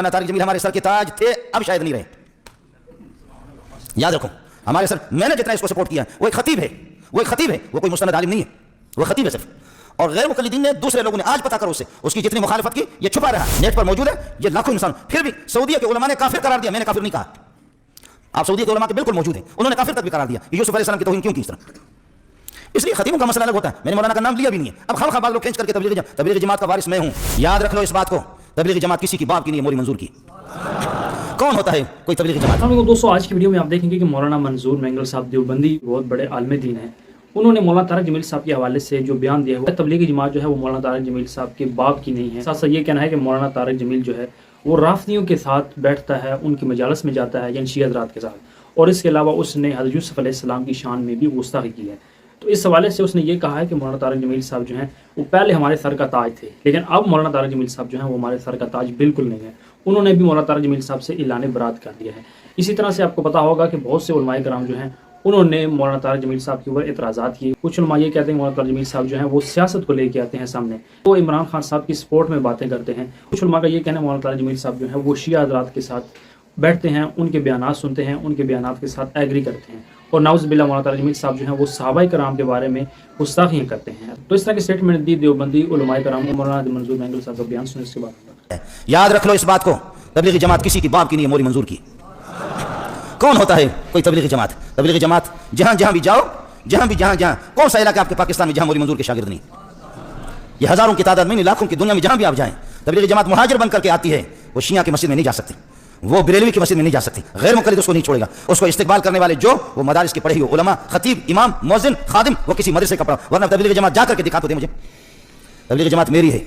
तारिक जमील हमारे सर के ताज थे, अब शायद नहीं रहे। याद रखो, हमारे सर, मैंने जितना इसको सपोर्ट किया, वो एक खतीब है, वो कोई मुस्तनद आलिम नहीं है, वो खतीब है सिर्फ। और गैर मुकल्लिदीन ने, दूसरे लोगों ने, आज पता करो उससे, उसकी जितनी मुखालफत की, ये छुपा रहा, नेट पर मौजूद है, ये लाखों इंसान। फिर भी सऊदीया के उलमा ने काफिर करार दिया, मैंने काफिर नहीं कहा। आप सऊदी के उलमा के बिल्कुल मौजूद हैं, उन्होंने काफिर तक भी करार दिया। यूसुफ अलैहिस्सलाम की तौहीन क्यों की इस तरह? इसलिए खतीबों का मसला अलग होता है। मैंने मौलाना का नाम लिया भी नहीं है। अब खामखा बाग लोग खींच करके तबलीग जमात का वारिस मैं हूं। याद रख लो इस बात को, तबलीग जमात किसी की बाप की नहीं है, मौलवी मंजूर की। कौन होता है कोई तबलीग जमात? दोस्तों, आज की वीडियो में आप देखेंगे कि मौलाना मंजूर मैंगल साहब देवबंदी बहुत बड़े आलिम दीन हैं। उन्होंने मौलाना तारिक जमील साहब के हवाले से जो बयान दिया है, तबलीगी जमात जो है वो मौलाना तारिक जमील साहब के बाप की नहीं है। साथ साथ ये कहना है कि मौलाना तारिक जमील जो है वो राफियों के साथ बैठता है, उनकी मजालस में जाता है, यानी शिया हज़रात के साथ, और इसके अलावा उसने हज़रत यूसुफ अलैहिस्सलाम की शान में भी गुस्ताखी की है। तो इस हवाले से उसने ये कहा है कि मौलाना तारिक जमील साहब जो हैं वो पहले हमारे सर का ताज थे, लेकिन अब मौलाना तारिक जमील साहब जो हैं वो हमारे सर का ताज बिल्कुल नहीं है। उन्होंने भी मौलाना तारिक जमील साहब से ऐलान बरात कर दिया है। इसी तरह से आपको पता होगा कि बहुत से उलमाए कराम जो हैं उन्होंने मौलाना तारिक जमील साहब के ऊपर एतराज़ात किए। कुछ उलमा ये कहते हैं मौलाना तारिक जमील साहब जो हैं वो सियासत को लेके आते हैं सामने, वो इमरान खान साहब की सपोर्ट में बातें करते हैं। कुछ उलमा का ये कहना है मौलाना तारिक जमील साहब जो है वो शिया हज़रात के साथ बैठते हैं, उनके बयानात सुनते हैं, उनके बयानात के साथ एग्री करते हैं, और नाउज़ बिल्लाह मौलाना तारिक जमील साहब जो हैं वो सहाबाए कराम के बारे में गुस्ताखियाँ करते हैं। तो इस तरह के स्टेटमेंट दी देवबंदी उलमाए कराम को। मौलाना मंजूर मैंगल साहब का बयान सुने, इसके बाद याद रख लो इस बात को, तबलीगी जमात किसी की बाप की नहीं है, मौलवी मंजूर की। कौन होता है कोई तबलीगी जमात? तबलीगी जमात जहां भी जाओ, जहां कौन सा इलाका आपके पाकिस्तान में जहां मौलवी मंजूर के शागिर्द नहीं? ये हजारों की तादाद में नहीं, लाखों की दुनिया में जहां भी आप जाएं, तबलीगी जमात मुहाजिर बन करके आती है। वो शिया की मस्जिद में नहीं जा सकती, वो बरेलवी की मस्जिद में नहीं जा सकती, गैर मुक़ल्लिद उसको नहीं छोड़ेगा। उसको इस्तिक़बाल करने वाले जो वो मदारिस के पढ़े हुए उलमा, खतीब, इमाम, मुअज्जिन, खादिम, वो किसी मदरसे का पढ़ा। वरना तबलीगी जमात जा करके दिखा तो दे मुझे, तबलीगी जमात मेरी है,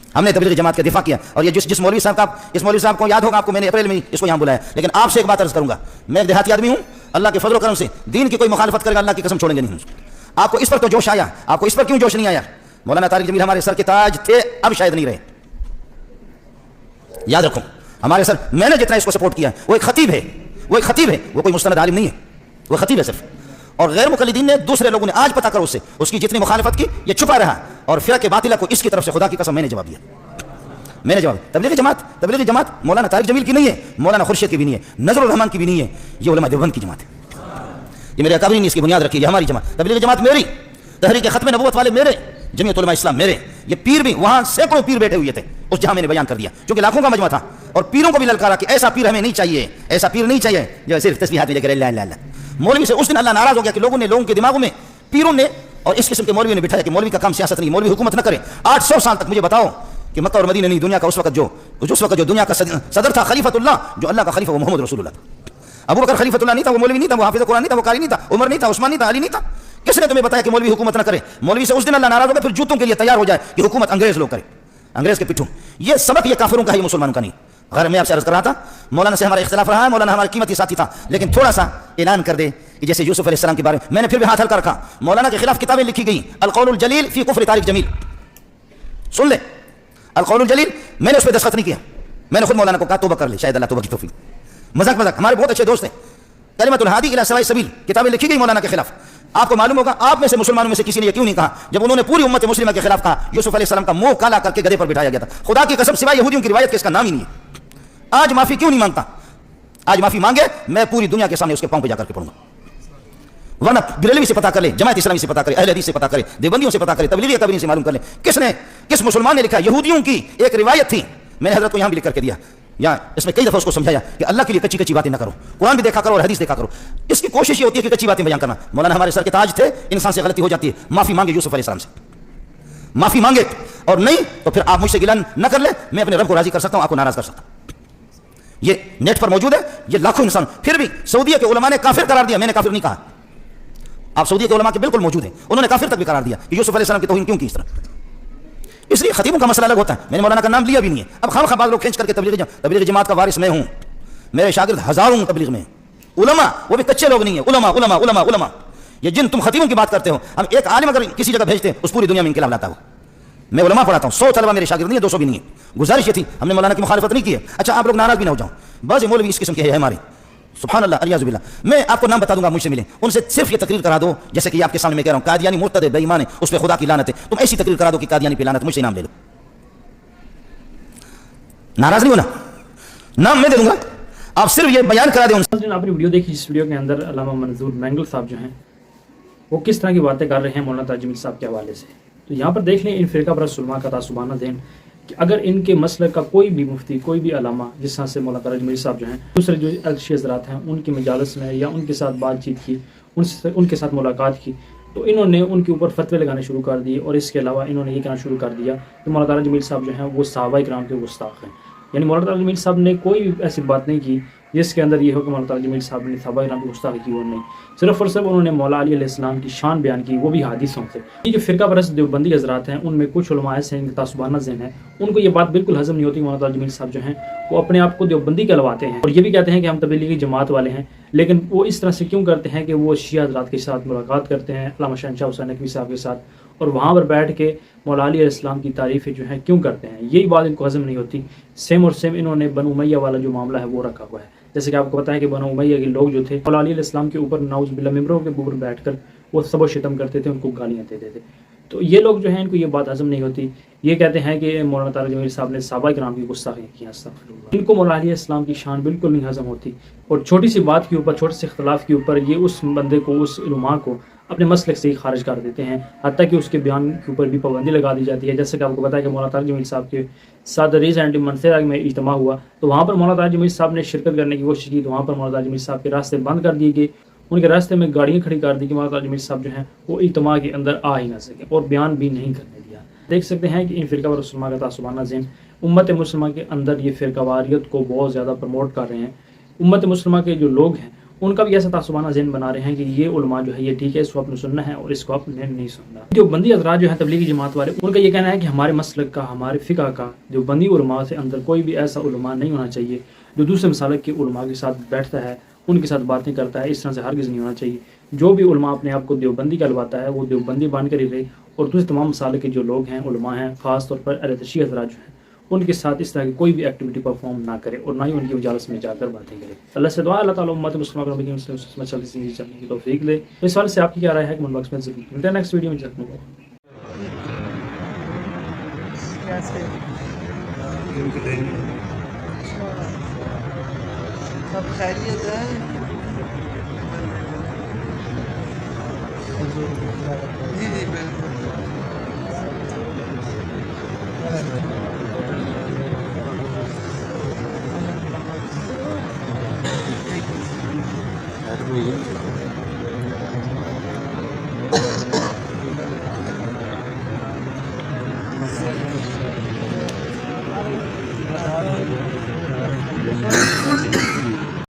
हमने तबलीगी जमात का दिफा किया। और ये जिस मौलवी साहब का, इस मौलवी साहब को याद होगा, आपको मैंने अप्रैल में इसको यहाँ बुलाया। लेकिन आपसे एक बात अर्ज करूंगा, मैं एक देहाती आदमी हूँ, अल्लाह के फजल करम से दीन की कोई मुखालफत करेगा अल्लाह की कसम छोड़ेंगे नहीं। आपको इस पर तो जोश आया, आपको इस पर क्यों जोश नहीं आया? मौलाना तारिक जमील हमारे सर के ताज थे, अब शायद नहीं रहे। याद रखो, हमारे सर, मैंने जितना इसको सपोर्ट किया, वो एक खतीब है, वो कोई मुस्तनद आलिम नहीं है, वो खतीब है सिर्फ। और गैर मुक़ल्लिदीन ने, दूसरे लोगों ने, आज पता करो उससे, उसकी जितनी मुखालफत की, ये छुपा रहा। और फिर के बातिला को इसकी तरफ से खुदा की कसम मैंने जवाब दिया, मैंने जवाब। तबलीगी जमात मौलाना तारिक जमील की नहीं है, मौलाना खुर्शीद की भी नहीं है, नजरुल रहमान की भी नहीं है, ये उलमा देवबंद की जमात है। ये मेरे अकाबरीन ने इसकी बुनियाद रखी है, हमारी जमात। तबलीगी जमात मेरी, तहरीक खत्म नबूवत वाले मेरे, जमीयत उलमा इस्लाम मेरे। ये पीर भी, वहां सैकड़ों पीर बैठे हुए थे उस जहां मैंने बयान कर दिया, क्योंकि लाखों का मजमा था। और पीरों को भी ललकारा कि ऐसा पीर हमें नहीं चाहिए, ऐसा पीर नहीं चाहिए जो सिर्फ तस्बीह हाथ में लेकर ला ला ला। मौलवी से उस दिन अल्लाह नाराज हो गया कि लोगों के दिमागों में, पीरों ने और इस किस्म के मौलवी ने बिठाया कि मौलवी का काम सियासत नहीं, मौलवी हुकूमत न करे। 800 साल तक मुझे बताओ कि मक्का और मदीना नहीं, दुनिया का उस वक्त जो दुनिया का सदर था, खलीफतुल्लाह, जो अल्लाह का खलीफा, वो मोहम्मद रसूलुल्लाह। अबू बकर खलीफतुल्लाह नहीं था, वो मौलवी नहीं था, वो हाफिज़ कुरान नहीं था, वो कारी नहीं था, उमर नहीं था, उस्मान नहीं था, अली नहीं था। किसने तुम्हें बताया कि मौलवी हुकूमत न करे? मौलवी से उस दिन अल्लाह नाराज हो गया, फिर जूतों के लिए तैयार हो जाए कि हुकूमत अंग्रेज लोग करे, अंग्रेज के पिट्ठू। ये सबक ये काफिरों का है, मुसलमानों का नहीं। अगर मैं आपसे अर्ज कर रहा था, मौलाना से हमारा इख्तिलाफ रहा है, मौलाना हमारा कीमती साथी था, लेकिन थोड़ा सा ऐलान कर दे कि जैसे यूसुफ अलैहिस्सलाम के बारे में मैंने फिर भी हाथ हल्का रखा। मौलाना के खिलाफ किताबें लिखी गई, अल कौलुल जलील फी कुफ्र तारिक जमील, सुन ले, अल कौलुल जलील। मैंने उस पर दस्तखत नहीं किया, मैंने खुद मौलाना को कहा तौबा कर ले, शायद अल्लाह तौबा की तौफीक। मजाक, हमारे बहुत अच्छे दोस्त हैं। कलिमतुल हादी इला सवाई सबील किताबें लिखी गई मौलाना के खिलाफ। आपको मालूम होगा, आप में से मुसलमानों में से किसी ने क्यों नहीं कहा, जब उन्होंने पूरी उम्मत मुस्लिमा के खिलाफ कहा, यूसुफ अलैहिस्सलाम का मुंह काला करके गधे पर बिठाया गया था। खुदा की कसम, सिवाय यहूदियों की रिवायत के इसका नाम ही नहीं है। आज माफी क्यों नहीं मांगता? आज माफी मांगे, मैं पूरी दुनिया के सामने उसके पांव पे जाकर के पढ़ूंगा। वरना बरेलवी से पता कर ले, जमात इस्लामी से पता करे, अहले हदीस से पता करे, देवबंदियों से पता करे, तबलीगी अकाबरीन से मालूम कर ले, किस मुसलमान ने लिखा? यहूदियों की एक रिवायत थी, मैंने हजरत को यहां भी लिख करके दिया, या इसमें कई दफा उसको समझाया कि अल्लाह के लिए कच्ची बातें ना करो, कुरान भी देखा करो और हदीस देखा करो। इसकी कोशिश ये होती है कि कच्ची बातें बयान करना। मौलाना हमारे सर के ताज थे, इंसान से गलती हो जाती है, माफी मांगे यूसुफ अलैहिस्सलाम से, माफी मांगे, और नहीं तो फिर आप मुझसे गिला न कर ले, मैं अपने रब को राजी कर सकता हूं, आपको नाराज कर सकता हूं। ये नेट पर मौजूद है, ये लाखों इंसान। फिर भी सऊदीया के उलमा ने काफिर करार दिया, मैंने काफिर नहीं कहा। आप सऊदीया के उलमा के बिल्कुल मौजूद हैं, उन्होंने काफिर तक भी करार दिया कि यूसुफ अलैहिस्सलाम की तौहीन क्यों की इस तरह। इसलिए खतीबों का मसला अलग होता है, मैंने मौलाना का नाम लिया भी नहीं है। अब खामखा बाग लोग खींच करके तबलीग जमात का वारिस मैं हूं, मेरे शागिर्द हजारों तबलीग में, उलमा, वो भी कच्चे लोग नहीं है, उलमा उलमा उलमा उलमा। ये जिन तुम खतीबों की बात करते हो, हम एक आलिम अगर किसी जगह भेजते हैं, उस पूरी दुनिया में इनकलाब लाता हूं। मैं उलमा पढ़ाता हूं, 100 तलबा मेरे शागिर्द नहीं है, 200 भी नहीं है। गुजारिश ये थी, हमने मौलाना की मुखालफत नहीं की है। अच्छा, आप लोग नाराज भी ना हो जाओ, बस मौलवी इस किस्म के है हमारे, सुभान अल्लाह, अलियाज़ु बिल्लाह। मैं आपको नाम बता दूंगा, मुझसे मिले, उनसे सिर्फ ये तकरीर करा दो, जैसे कि आपके सामने मैं कह रहा हूं, कादियानी मुर्तद है, बेईमान है, उस पर खुदा की लानत है। तुम ऐसी तकरीर करा दो कि कादियानी पे लानत, मुझसे नाम ले लो, नाराज नहीं होना। नाम मैं दे दूंगा, आप सिर्फ ये बयान करा दें उनसे। नाज़रीन, आपने वीडियो देखी, जिस वीडियो के अंदर अल्लामा मंजूर मैंगल साहब जो हैं वो किस तरह की बातें कर रहे हैं मौलाना ताज जमील साहब के हवाले से। तो यहाँ पर देख लें इन फ़िरका परस्त उलमा का तासुबाना देन कि अगर इनके मसलक का कोई भी मुफ्ती, कोई भी अलामा, जिस तरह से मौलाना ताज जमील साहब जो हैं दूसरे जो अलशी हज़रात हैं उनकी मजालस में या उनके साथ बातचीत की, उनके साथ मुलाकात की, तो इन्होंने उनके ऊपर फतवे लगाने शुरू कर दिए। और इसके अलावा इन्होंने ये कहना शुरू कर दिया कि मौलाना ताज जमील साहब जो हैं वो सहाबा इकराम के गुस्ताख हैं। यानी मौलाना ताज जमील साहब ने कोई भी ऐसी बात नहीं की जिसके अंदर ये हो कि मौलाना ताज जमील साहब ने सहाबा इकराम की गुस्ताखी की, और नहीं, सिर्फ और सिर्फ उन्होंने मौला अली अलैहिस्सलाम की शान बयान की, वो भी हदीसों से। ये जो फ़िरका परस्त देवबंदी हज़रात हैं उनमें कुछ उलमा ऐसे हैं, तासुबाना ज़हन है, उनको ये बात बिल्कुल हज़म नहीं होती। मौलाना ताज जमील साहब जो हैं वो अपने आप को देवबंदी कहलवाते हैं और ये भी कहते हैं कि हम तबलीगी जमात वाले हैं, लेकिन वो इस तरह से क्यों करते हैं कि वो शिया हज़रात के साथ मुलाकात करते हैं, अल्लामा शहनशाह हुसैन नकवी साहब के साथ, और वहाँ पर बैठ के मौला अली अलैहिस्सलाम की तारीफ़ें जो हैं क्यों करते हैं, यही बात इनको हज़म नहीं होती। सेम और सेम इन्होंने बनु उमैया वाला जो मामला है वो रखा हुआ है। जैसे कि आपको पता है कि बनु उमैया के लोग जो थे मौला अली अलैहिस्सलाम के ऊपर नाउज़ बिल्लाह मिंबरों के ऊपर बैठकर वो सब शितम करते थे, उनको गालियाँ देते थे। तो ये लोग जो हैं इनको ये बात हज़म नहीं होती। ये कहते हैं कि मौलाना ताज जमील साहब ने सहाबा इकराम की गुस्ताखी की, अस्तग़फिरुल्लाह। इनको मौला अली अलैहिस्सलाम की शान बिल्कुल नहीं हज़म होती, और छोटी सी बात के ऊपर, छोटे से इख्तिलाफ़ के ऊपर ये उस बंदे को, उस उलमा को अपने मसलक से ही खारिज कर देते हैं, हत्ता कि उसके बयान के ऊपर भी पाबंदी लगा दी जाती है। जैसे कि आपको पता है कि मौलाना ताज जमील साहब के साथ रिसेंटली मंसूरा में इज्तिमा हुआ, तो वहाँ पर मौलाना ताज जमील साहब ने शिरकत करने की कोशिश की, तो वहाँ पर मौलाना ताज जमील साहब के रास्ते बंद कर दिए गए, उनके रास्ते में गाड़ियाँ खड़ी कर दी कि मौलाना ताज जमील साहब जो हैं वो इज्तिमा के अंदर आ ही ना सके, और बयान भी नहीं करने दिया। देख सकते हैं कि इन फ़िरका परस्त उलमा का तासुबाना ज़हन उम्मत मुस्लिमा के अंदर ये फ़िरकावारियत को बहुत ज़्यादा प्रमोट कर रहे हैं। उम्मत मुस्लिमा के जो लोग हैं उनका भी ऐसा तासुबाना ज़हन बना रहे हैं कि ये उलमा जो है ये ठीक है, इसको आपने सुनना है और इसको आपने नहीं सुनना। जो बंदी हज़रात जो है तबलीगी जमात वाले, उनका ये कहना है कि हमारे मसलक का, हमारे फ़िक़ा का, जो बंदी उलमा से अंदर कोई भी ऐसा उलमा नहीं होना चाहिए जो दूसरे मसालक के उलमा के साथ बैठता है, उनके साथ बातें करता है। इस तरह से हरगिज़ नहीं होना चाहिए। जो भी उलमा अपने आप को देवबंदी कहलवाता है वो देवबंदी बन कर ही रहे, और दूसरे तमाम मसालक के जो लोग हैं, उलमा हैं, ख़ास तौर पर अहले तशय्युह हज़रात जो हैं उनके साथ इस तरह की कोई भी एक्टिविटी परफॉर्म ना करे, और ना ही उनकी मजालस में जाकर बातें करे। अल्लाह से दुआ, अल्लाह ताला उम्मत मुस्लिमा को ज़िंदगी चलने की तौफीक दे। तो इस वाले से आपकी क्या राय है कमेंट बॉक्स में ज़रूर मिलते हैं नेक्स्ट वीडियो में। सब खैरियत है? जी जी बिल्कुल।